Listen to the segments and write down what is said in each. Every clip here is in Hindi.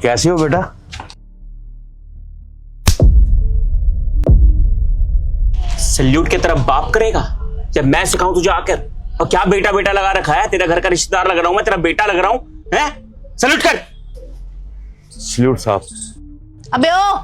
कैसे हो बेटा? सल्यूट की तरफ बाप करेगा जब मैं सिखाऊं तुझे आकर? और क्या बेटा बेटा लगा रखा है? तेरा घर का रिश्तेदार लग रहा हूं मैं, तेरा बेटा लग रहा हूं हैं? सल्यूट कर। सल्यूट साहब। अबे ओ,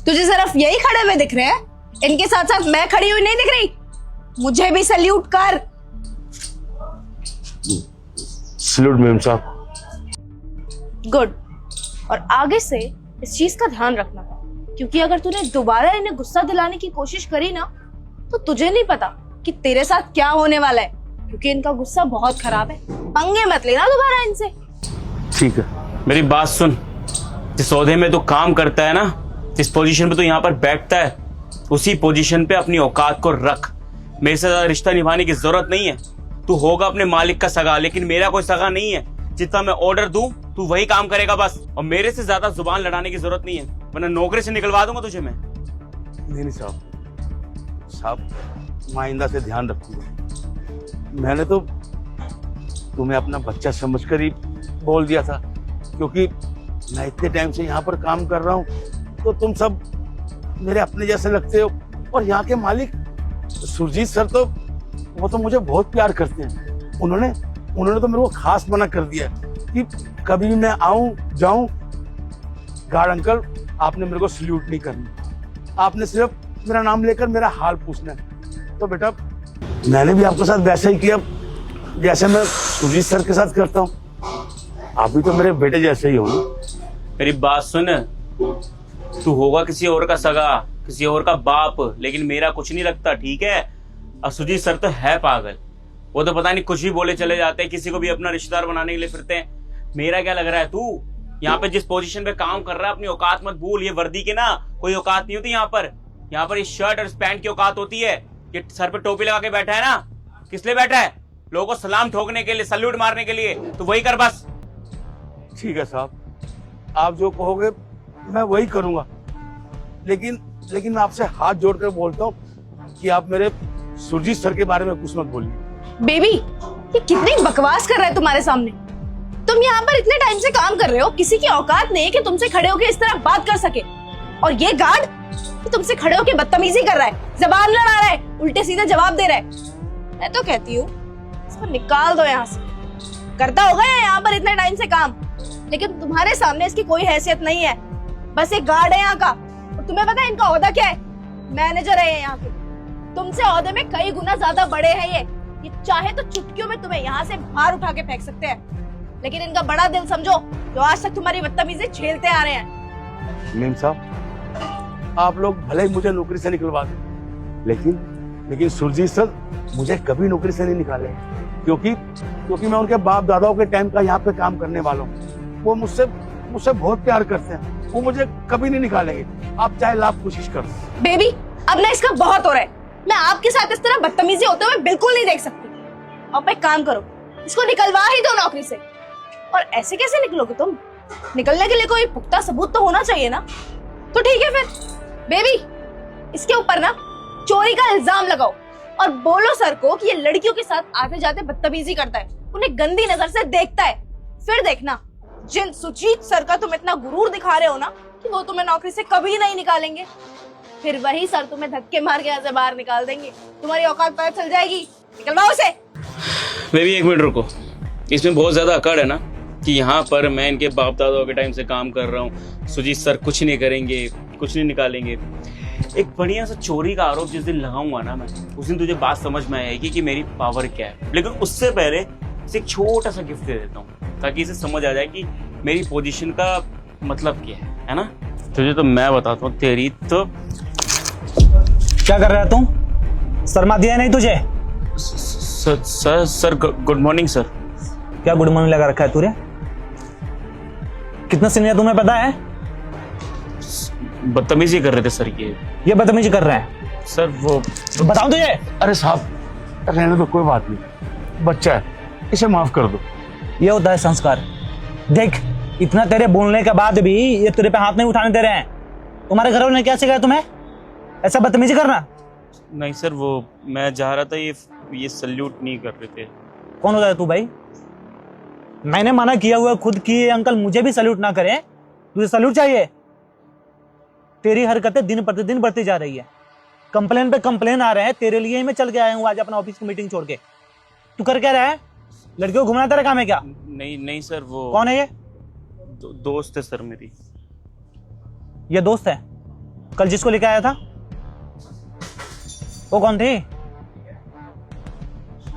तुझे सिर्फ यही खड़े हुए दिख रहे हैं? इनके साथ साथ मैं खड़ी हुई नहीं दिख रही? मुझे भी सल्यूट कर। सल्यूट मैम साहब। गुड। और आगे से इस चीज का ध्यान रखना, क्योंकि अगर तूने दोबारा इन्हें गुस्सा दिलाने की कोशिश करी ना, तो तुझे नहीं पता कि तेरे साथ क्या होने वाला है, क्योंकि इनका गुस्सा बहुत खराब है। पंगे मत लेना दोबारा इनसे। ठीक है। मेरी बात सुन, जिस ओहदे में तू काम करता है ना, जिस पोजीशन पे तू यहाँ पर बैठता है, उसी पोजीशन पे अपनी औकात को रख। मेरे से ज्यादा रिश्ता निभाने की जरूरत नहीं है। तू होगा अपने मालिक का सगा, लेकिन मेरा कोई सगा नहीं है। जितना मैं ऑर्डर दूं तू वही काम करेगा बस, और मेरे से ज्यादा जुबान लड़ाने की जरूरत नहीं है, वरना नौकरी से निकलवा दूंगा तुझे मैं। नहीं साहब, साहब आइंदा से ध्यान रखूंगा। मैंने तो तुम्हें अपना बच्चा समझकर ही बोल दिया था, क्योंकि मैं इतने टाइम से यहाँ पर काम कर रहा हूँ, तो तुम सब मेरे अपने जैसे लगते हो। और यहाँ के मालिक सुरजीत सर तो वो तो मुझे बहुत प्यार करते हैं। उन्होंने तो मेरे को खास मना कर दिया कि कभी भी मैं आऊं जाऊं, गार्ड अंकल आपने मेरे को सल्यूट नहीं करना, आपने सिर्फ मेरा नाम लेकर मेरा हाल पूछना है। तो बेटा मैंने भी आपके साथ वैसा ही किया जैसे मैं सुरजीत सर के साथ करता हूँ। आप भी तो मेरे बेटे जैसे ही हो ना। मेरी बात सुन, तू होगा किसी और का सगा, किसी और का बाप, लेकिन मेरा कुछ नहीं लगता, ठीक है? और सुजीत सर तो है पागल, वो तो पता नहीं कुछ भी बोले चले जाते हैं, किसी को भी अपना रिश्तेदार बनाने के लिए फिरते हैं। मेरा क्या लग रहा है? तू यहाँ पे जिस पोजीशन पे काम कर रहा है, अपनी औकात मत भूल। ये वर्दी के ना कोई औकात नहीं होती यहाँ पर। यहाँ पर इस शर्ट और इस पैंट की औकात होती है। ये सर पे टोपी लगा के बैठा है ना, किस लिए बैठा है? लोगों को सलाम ठोकने के लिए, सल्यूट मारने के लिए। तो वही कर बस। ठीक है साहब, आप जो कहोगे मैं वही करूंगा, लेकिन मैं आपसे हाथ जोड़कर बोलता हूँ कि आप मेरे सुरजीत सर के बारे में कुछ मत बोलिए। बेबी, ये कितनी बकवास कर रहा है तुम्हारे सामने? तुम यहाँ पर इतने टाइम से काम कर रहे हो, किसी की औकात नहीं है कि तुमसे खड़े होकर इस तरह बात कर सके। और ये गार्ड कि तुमसे खड़े होकर बदतमीजी कर रहा है, जबान लड़ा रहा है, उल्टे सीधे जवाब दे रहा है। मैं तो कहती हूँ इसको निकाल दो यहाँ से। करता होगा यहाँ पर इतने टाइम से काम, लेकिन तुम्हारे सामने इसकी कोई हैसियत नहीं है। बस एक गार्ड है यहाँ का। और तुम्हें पता है इनका ओहदा क्या है? मैनेजर है यहाँ के। तुमसे ओहदे में कई गुना ज्यादा बड़े हैं ये चाहे तो चुटकियों में तुम्हें यहाँ से बाहर उठा के फेंक सकते हैं। लेकिन इनका बड़ा दिल समझो, जो आज तक तुम्हारी बदतमीजी झेलते आ रहे हैं। मीम साहब, आप लोग भले ही मुझे नौकरी से निकलवा दें, लेकिन सुरजीत सर मुझे कभी नौकरी से नहीं निकाले, क्योंकि मैं उनके बाप दादाओं के टाइम का यहाँ पे काम करने वाला हूँ। वो मुझसे बहुत प्यार करते हैं, वो मुझे कभी नहीं निकालेंगे, आप चाहे लाख कोशिश कर। बेबी, अब ना इसका बहुत हो रहा है। मैं आपके साथ इस तरह बदतमीजी होते हुए बिल्कुल नहीं देख सकती। आप एक काम करो, इसको निकलवा ही दो नौकरी से। और ऐसे कैसे निकलोगे तुम? निकलने के लिए कोई पुख्ता सबूत तो होना चाहिए ना। तो ठीक है फिर बेबी, इसके ऊपर ना चोरी का इल्जाम लगाओ और बोलो सर को कि ये लड़कियों के साथ आते जाते बदतमीजी करता है, उन्हें गंदी नजर से देखता है। फिर देखना, जिन सुजीत सर का तुम इतना गुरूर दिखा रहे हो ना कि वो तुम्हें नौकरी से कभी नहीं निकालेंगे, फिर वही सर तुम्हें धक्के मार के यहाँ से बाहर निकाल देंगे। तुम्हारी औकात पता चल जाएगी। निकलवाओ उसे। बेबी एक मिनट रुको, इसमें बहुत ज्यादा अकड़ है ना कि यहाँ पर मैं इनके बाप दादाओं के टाइम से काम कर रहा हूँ, सुजीत सर कुछ नहीं करेंगे, कुछ नहीं निकालेंगे। एक बढ़िया सा चोरी का आरोप जिस दिन लगाऊंगा ना मैं, उस दिन तुझे बात समझ में आएगी कि मेरी पावर क्या है। लेकिन उससे पहले इसे एक छोटा सा गिफ्ट दे देता हूँ, ताकि इसे समझ आ जाए कि मेरी पोजीशन का मतलब क्या है ना? तुझे तो मैं बताता हूँ, तेरी तो। क्या कर रहा है तू? शर्मा दिया नहीं तुझे? Sir good morning sir. क्या गुड मॉर्निंग लगा रखा है तूने? कितना सीनियर तुम्हें पता है? बदतमीजी कर रहे थे सर। ये बदतमीजी कर रहे हैं सर। वो बताऊं तुझे? अरे साहब रहने दो, कोई बात नहीं, बच्चा है, इसे माफ कर दो। ये होता है संस्कार। देख, इतना तेरे बोलने के बाद भी ये तेरे पे हाथ नहीं उठाने दे रहे हैं। तुम्हारे घर वालों ने क्या सिखाया तुम्हें ऐसा बदतमीजी करना? नहीं सर, वो मैं जा रहा था, ये सल्यूट नहीं कर रहे थे। कौन होता है तू भाई? मैंने मना किया हुआ खुद कि ये अंकल मुझे भी सैल्यूट ना करे, तुझे सैल्यूट चाहिए? तेरी हरकतें दिन प्रतिदिन बढ़ती जा रही है, कंप्लेन पे कंप्लेन आ रहे हैं, तेरे लिए ही मैं चल के आया हूँ आज अपना ऑफिस की मीटिंग छोड़ के। तू कर क्या रहा है? लड़कियों को घुमाना तेरा काम है क्या? नहीं नहीं सर, वो कौन है ये? दोस्त है सर मेरी। ये दोस्त है? कल जिसको लेके आया था वो कौन थी?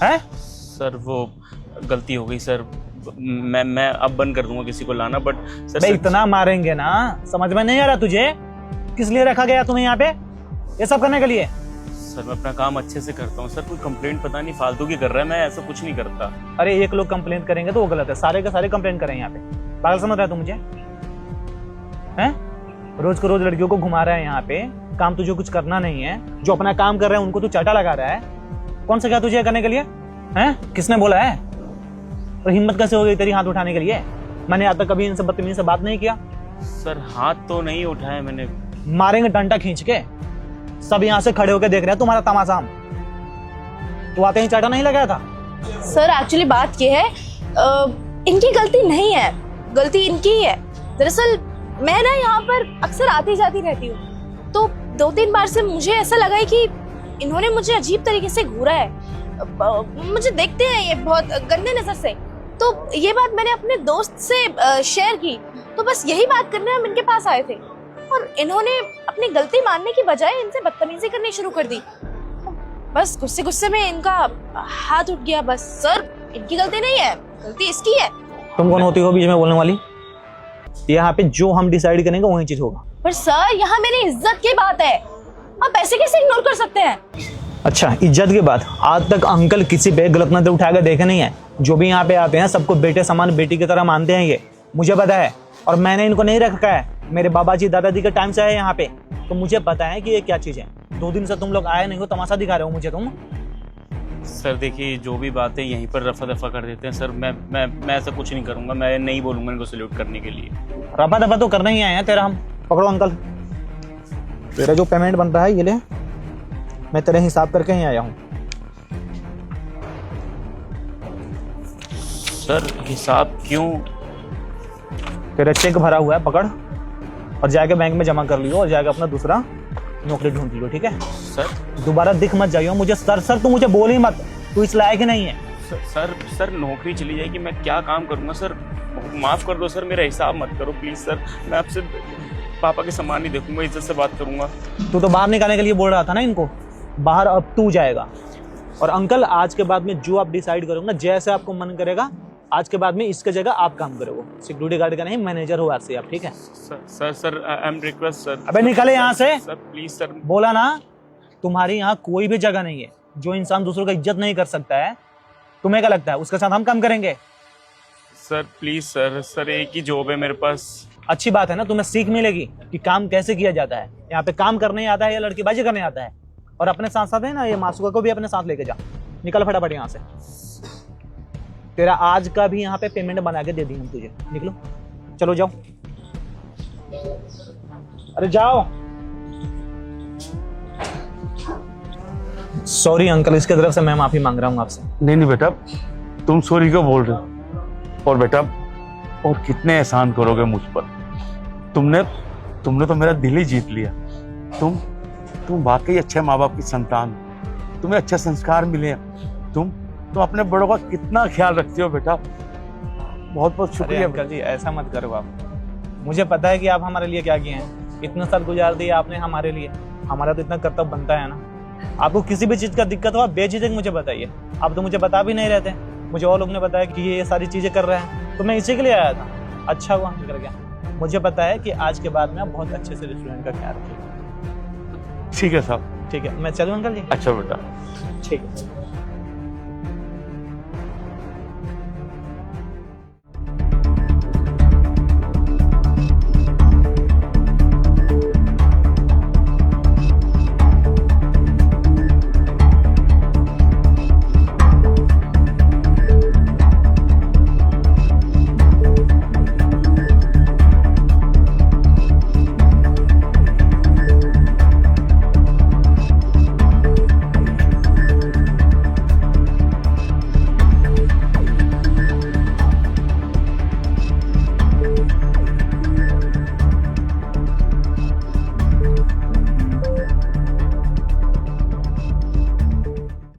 है? सर वो गलती हो गई सर, मैं अब बंद कर दूंगा किसी को लाना, बट सर बे इतना मारेंगे ना, समझ में नहीं आ रहा तुझे? किस लिए रखा गया तुम्हें यहाँ पे? ये सब करने के लिए? सर मैं अपना काम अच्छे से करता हूँ सर, कोई कंप्लेंट पता नहीं फालतू की कर रहा है, मैं ऐसा कुछ नहीं करता। अरे एक लोग कंप्लेन करेंगे तो वो गलत है, सारे के सारे कंप्लेन करें यहाँ पे? पागल समझ रहा है तू मुझे? हैं? रोज को रोज लड़कियों को घुमा रहा है यहाँ पे, काम तुझे कुछ करना नहीं है, जो अपना काम कर रहे हैं उनको तू चाटा लगा रहा है। कौन सा क्या तुझे करने के लिए? हैं? किसने बोला है? और हिम्मत कैसे हो गई तेरी हाथ उठाने के लिए? मैंने आज तक कभी इनसे बदतमीजी से बात नहीं किया। सर हाथ तो नहीं उठाया मैंने। मारेंगे डंडा खींच के, सब यहाँ से खड़े होकर देख रहे हैं तुम्हारा तमाशा हम। तू आते ही चाटा नहीं लगाया था? सर एक्चुअली बात ये है, इनकी गलती नहीं है, गलती इनकी ही है। दरअसल मैं ना यहाँ पर अक्सर आती जाती रहती हूँ, तो 2-3 बार से मुझे ऐसा लगा है कि इन्होंने मुझे अजीब तरीके से घूरा है। मुझे देखते हैं ये बहुत गंदे नजर से, तो ये बात मैंने अपने दोस्त से शेयर की, तो बस यही बात करने हम इनके पास आए थे और इन्होंने अपनी गलती मानने की बजाय इनसे बदतमीजी करनी शुरू कर दी। बस गुस्से गुस्से में इनका हाथ उठ गया। बस सर इनकी गलती नहीं है, गलती इसकी है। तुम कौन होती हो बीच में बोलने वाली? यहाँ पे जो हम डिसाइड करेंगे वही चीज होगा। पर सर यहाँ मेरी इज्जत की बात है, आप ऐसे कैसे इग्नोर कर सकते हैं? अच्छा इज्जत की बात, आज तक अंकल किसी पे गलत नजर उठाकर देखे नहीं है। जो भी यहाँ पे आते हैं सबको बेटे समान बेटी की तरह मानते हैं, ये मुझे पता है। और मैंने इनको नहीं रखा है, मेरे बाबा जी दादाजी के टाइम से है यहाँ पे, तो मुझे पता है कि ये क्या चीज है। 2 दिन से तुम लोग आए नहीं हो, तमाशा दिखा रहे हो मुझे तुम। सर देखिए जो भी बातें यहीं पर रफा दफा कर देते हैं सर, मैं ऐसा कुछ नहीं करूंगा, मैं नहीं बोलूंगा इनको सैल्यूट करने के लिए। रफा दफा तो करना ही आए हैं तेरा हम। पकड़ो अंकल, तेरा जो पेमेंट बन रहा है ये ले, मैं तेरे हिसाब करके ही आया हूँ। सर हिसाब क्यों? तेरा चेक भरा हुआ है, पकड़ और जाके बैंक में जमा कर लियो और जाके अपना दूसरा नौकरी ढूंढ लियो, ठीक है? सर दोबारा दिख मत जाइयो मुझे। सर सर तू मुझे बोल ही मत, तू इस लायक ही नहीं है। सर नौकरी चली जाएगी, मैं क्या काम करूंगा सर? माफ कर दो सर, मेरा हिसाब मत करो प्लीज सर, मैं आपसे पापा के समान नहीं देखूंगा, इज्जत से बात करूंगा। तू तो बाहर निकालने के लिए बोल रहा था ना इनको, बाहर अब तू जाएगा। और अंकल आज के बाद में जो आप डिसाइड करोगे ना, जैसे आपको मन करेगा, आज के बाद में इसके जगह आप काम करोगे। सिक्योरिटी गार्ड का नहीं, मैनेजर हो आज से आप, ठीक है? Sir I am request sir. अबे निकले यहाँ से सर प्लीज सर। बोला ना, तुम्हारी यहाँ कोई भी जगह नहीं है। जो इंसान दूसरों का इज्जत नहीं कर सकता है, तुम्हें क्या लगता है उसके साथ हम काम करेंगे? सर प्लीज सर एक ही जॉब है मेरे पास। अच्छी बात है ना, तुम्हें सीख मिलेगी कि काम कैसे किया जाता है। यहाँ पे काम करने आता है या लड़कीबाजी करने आता है। और अपने साथ साथ है ना, ये मासूका को भी अपने साथ लेके जा। निकल फटाफट यहाँ से, तेरा आज का भी यहाँ पे पेमेंट बना के दे दी हम तुझे। निकलो, चलो जाओ, अरे जाओ। सॉरी अंकल, इसके तरफ से मैं माफी मांग रहा हूँ आपसे। नहीं नहीं बेटा, तुम सॉरी क्यों बोल रहे हो? और बेटा और कितने एहसान करोगे मुझ पर? तुमने तो मेरा दिल ही जीत लिया। तुम वाकई अच्छे माँ बाप की संतान, तुम्हें अच्छे संस्कार मिले हैं। तुम अपने बड़ों का कितना ख्याल रखते हो बेटा, बहुत बहुत शुक्रिया। अंकल जी ऐसा मत करो आप, मुझे पता है कि आप हमारे लिए क्या किए हैं। इतना सब गुजार दिया आपने हमारे लिए, हमारा तो इतना कर्तव्य बनता है ना। आपको किसी भी चीज का दिक्कत हो आप बेझिझक मुझे बताइए। आप तो मुझे बता भी नहीं रहते, मुझे और लोग ने बताया कि ये सारी चीजें कर रहे हैं, तो मैं इसी के लिए आया था। अच्छा हुआ निकल गया। मुझे पता है कि आज के बाद में आप बहुत अच्छे से रेस्टोरेंट का ख्याल रखिएगा। ठीक है साहब। ठीक है, मैं चलूँ अंकल जी? अच्छा बेटा। ठीक है।